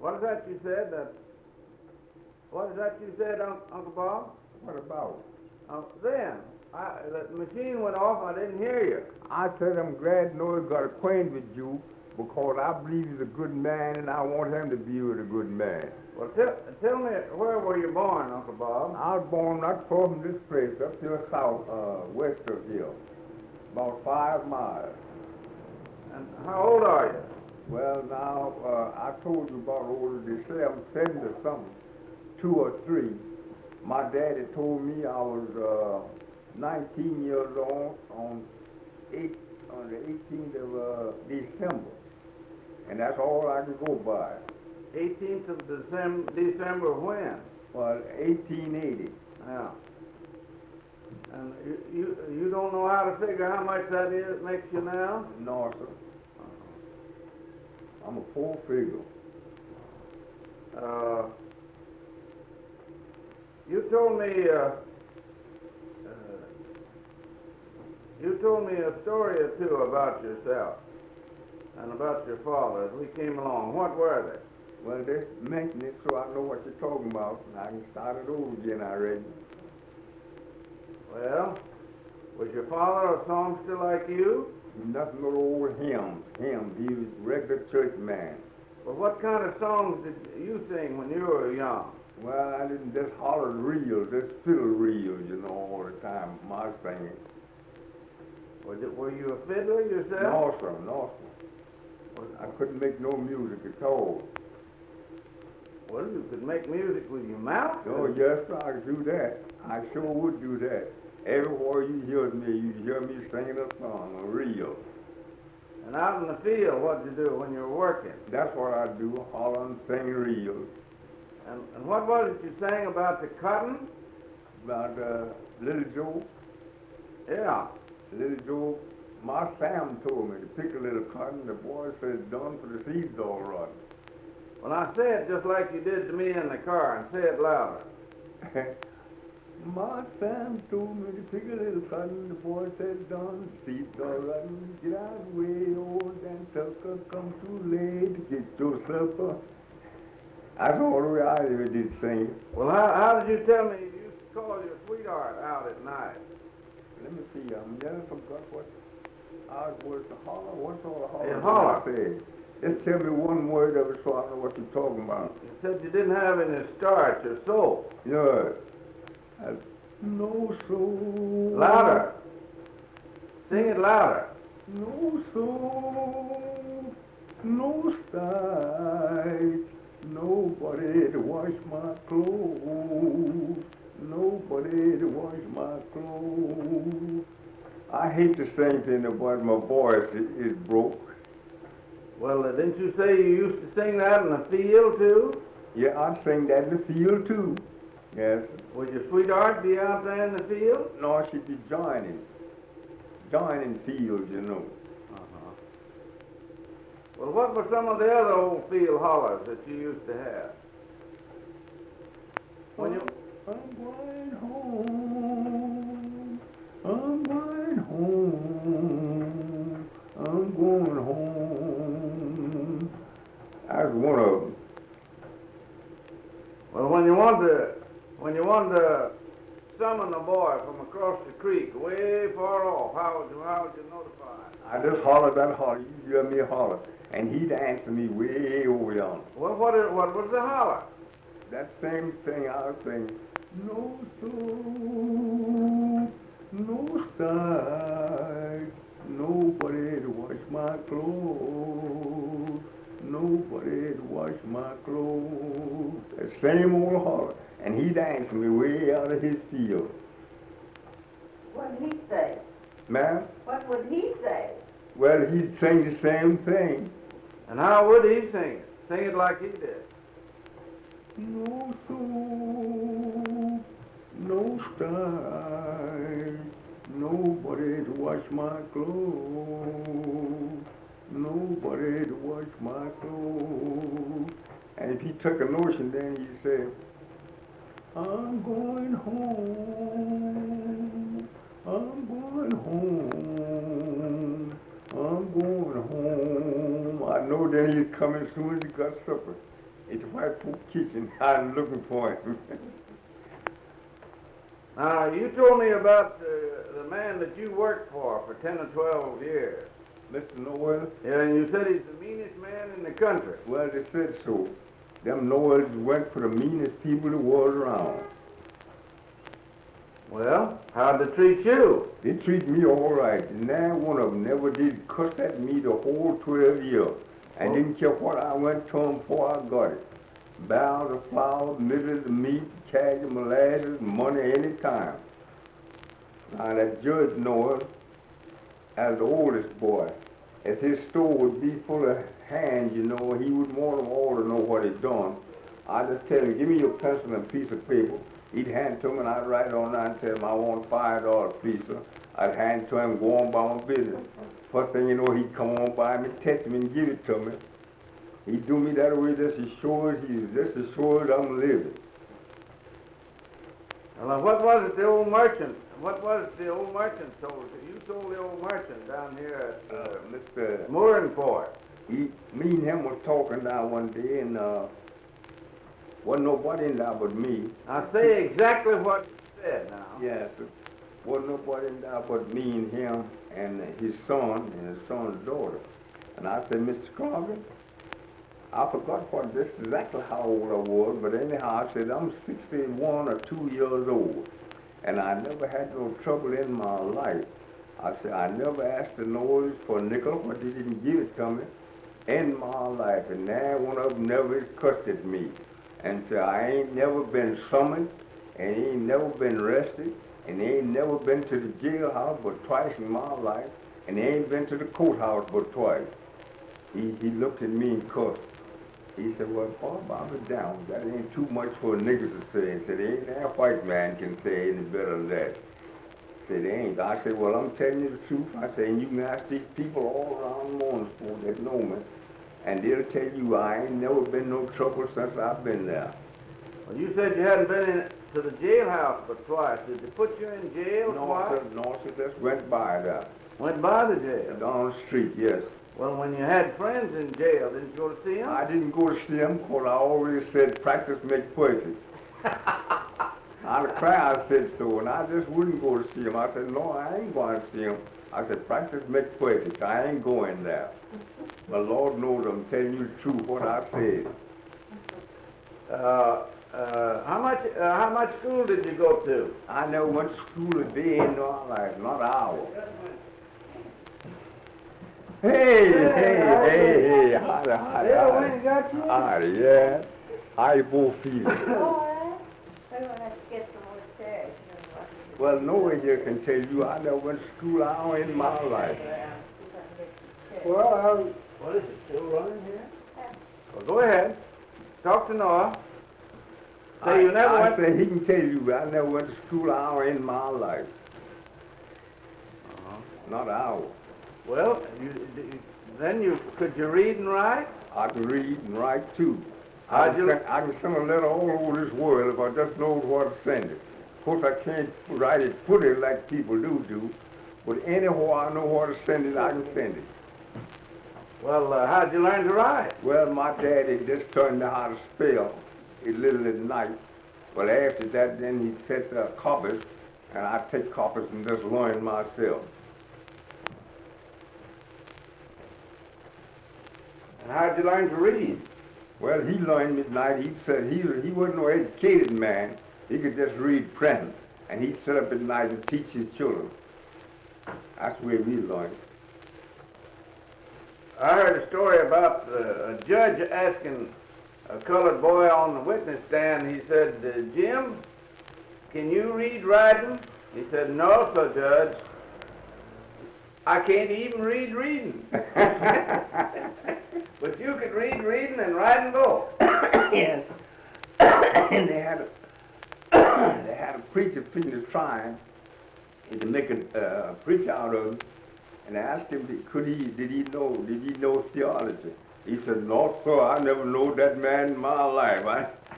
What is that you said? What is that you said, Uncle Bob? What about? The machine went off. I didn't hear you. I said I'm glad Noah got acquainted with you because I believe he's a good man and I want him to be with a good man. Well, tell me, where were you born, Uncle Bob? I was born not far from this place, up here south, west of here, about 5 miles. And how old are you? Well, now, I told you about older. They say I'm 70 or something, 2 or 3. My daddy told me I was 19 years old on the 18th of December. And that's all I can go by. 18th of December when? Well, 1880. Yeah. And you don't know how to figure how much that makes you now? No, sir. I'm a poor figure. You told me a story or two about yourself and about your father as we came along. What were they? Well, just mention it so I know what you're talking about, and I can start it over again, I reckon. Well, was your father a songster like you? Nothing but old hymns. He was a regular church man. Well, what kind of songs did you sing when you were young? Well, I didn't just holler reels, just fiddle reels, all the time, my singing. Were you a fiddler yourself? No, sir, no, sir. I couldn't make no music at all. Well, you could make music with your mouth? Oh, yes, sir, I could do that. I sure would do that. Everywhere you hear me, you hear me singing a song, a reel. And out in the field, what'd you do when you were working? That's what I do, holler and sing reels. And what was it you sang about the cotton? About Little Joe. Yeah. Little Joe, my Sam told me to pick a little cotton. The boy said, done for the seeds all rotten. Well, now say it just like you did to me in the car, and say it louder. My Sam told me to pick a little cotton. The boy said, done, seeds all rotten. Get out of the way, old Dan Tucker, come too late to get your supper. That's all the way I ever did sing. Well, how did you tell me you used to call your sweetheart out at night? Let me see, I forgot what I was to holler. What's all the holler? Yeah, holler. Said? Just tell me one word of it so I know what you're talking about. You said you didn't have any starch or soap. Yeah. No soul. Louder. Sing it louder. No soul. No starch. Nobody to wash my clothes. Nobody to wash my clothes. I hate to sing to nobody. My voice is broke. Well, didn't you say you used to sing that in the field, too? Yeah, I sing that in the field, too. Yes. Would your sweetheart be out there in the field? No, she'd be joining fields, Uh-huh. Well, what were some of the other old field hollers that you used to have? When you... I'm going home. I'm going home. I'm going home. That's one of them. Well, when you wanted to summon a boy from across the creek, way far off, how would you notify him? I just hollered that holler. You hear me holler, and he'd answer me way over yonder. Well, what was the holler? That same thing I was saying. No soul, no starch, nobody to wash my clothes, nobody to wash my clothes. That same old holler. And he'd answer me way out of his field. What did he say? Ma'am? What would he say? Well, he'd sing the same thing. And how would he sing it? Sing it like he did. No soul, no starch, nobody to wash my clothes, nobody to wash my clothes. And if he took a notion, then he said, I'm going home, I'm going home, I'm going home. I know that he's coming soon as he got supper. It's a white folk kitchen. I'm looking for him. Now, you told me about the man that you worked for 10 or 12 years. Mr. Noel? Yeah, and you said he's the meanest man in the country. Well, they said so. Them Noels went for the meanest people that was around. Well, how'd they treat you? They treat me all right. And now one of them never did cuss at me the whole 12 years. And didn't care what I went to them for, I got it. Barrels of flour, middles of meat, cabbage, molasses, money any time. Now that Judge Noel, as the oldest boy, if his store would be full of hands, you know, he would want them all to know what he'd done. I just tell him, give me your pencil and a piece of paper. He'd hand it to me and I'd write on that and tell him I want $5, please, sir. I'd hand it to him and go on by my business. First thing you know, he'd come on by me, test me and give it to me. He'd do me that way just as sure as I'm living. Well, what was it the old merchant told you? You told the old merchant down here at Mr. Mooringport. Me and him was talking down one day and wasn't nobody in there but me. Now say exactly what you said now. Yes, wasn't nobody in there but me and him and his son and his son's daughter. And I said, Mr. Crockett, I forgot what this exactly how old I was, but anyhow, I said, I'm 61 or 2 years old, and I never had no trouble in my life. I said, I never asked the Noels for a nickel, but they didn't give it to me in my life, and now one of them never cussed at me. And said, I ain't never been summoned, and ain't never been arrested, and ain't never been to the jailhouse but twice in my life, and ain't been to the courthouse but twice. He looked at me and cussed. He said, well, Bob, I'll be down. That ain't too much for a nigger to say. He said, ain't that a white man can say any better than that. He said, ain't. I said, well, I'm telling you the truth. I said, and you can ask these people all around Morningsport that know me, and they'll tell you I ain't never been no trouble since I've been there. Well, you said you hadn't been to the jailhouse but twice. Did they put you in jail twice? No, sir, just went by there. Went by the jail? Down the street, yes. Well, when you had friends in jail, didn't you go to see them? I didn't go to see them because I always said practice makes perfect. I'd cry, I said so, and I just wouldn't go to see them. I said, no, I ain't going to see them. I said, practice makes perfect. I ain't going there. But Lord knows I'm telling you the truth, what I said. How much school did you go to? I never went to school a day in my life, not an hour. Hey, howdy. Wayne got you? Howdy, yeah. How you both feel? All right. We're going to have to get some more chairs. Well, no one here can tell you I never went to school an hour in my life. Well, what is it, still running here? Well, go ahead. Talk to Noah. Say you never went... I say he can tell you I never went to school an hour in my life. Not an hour. Well, could you read and write? I can read and write too. I can send a letter all over this world if I just know where to send it. Of course, I can't write it, put it like people do, but anywhere I know where to send it, I can send it. Well, how'd you learn to write? Well, my daddy just taught me how to spell a little at night. But after that, then he set copies, and I take copies and just learn myself. And how'd you learn to read? Well, he learned me at night. He said he wasn't no educated man. He could just read print, and he'd sit up at night and teach his children. That's the way we learned. I heard a story about a judge asking a colored boy on the witness stand. He said, Jim, can you read writing? He said, no, sir, Judge. I can't even read reading. But you could read reading and writing both. Yes. And they had a preacher sitting the trying to make a preach out of him, and I asked him, did he know theology? He said, no, sir, I never know that man in my life.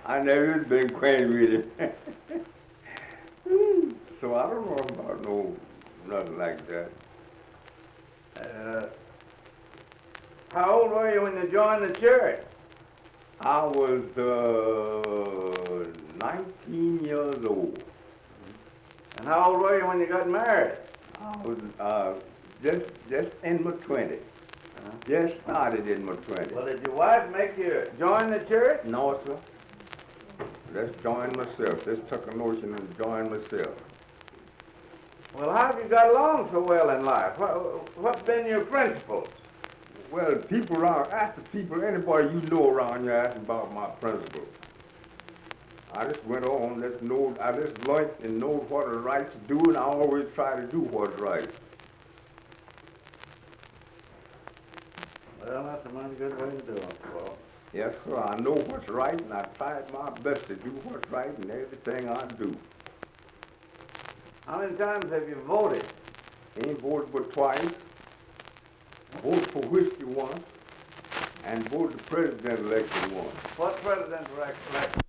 I never been acquainted with him. So I don't know about nothing like that. How old were you when you joined the church? I was 19 years old. And how old were you when you got married? I was just in my 20s. Just started in my 20s. Well, did your wife make you join the church? No, sir. Just joined myself. Just took a notion and joined myself. Well, how have you got along so well in life? What's been your principles? Well, people around, ask the people, anybody you know around here asking about my principles. I just went on, I just learned and know what is right to do, and I always try to do what's right. Well, that's a mighty good way to do it, Paul. Yes, sir, I know what's right, and I tried my best to do what's right in everything I do. How many times have you voted? Ain't voted but twice. Voted for whiskey once, and voted the president election once. What president election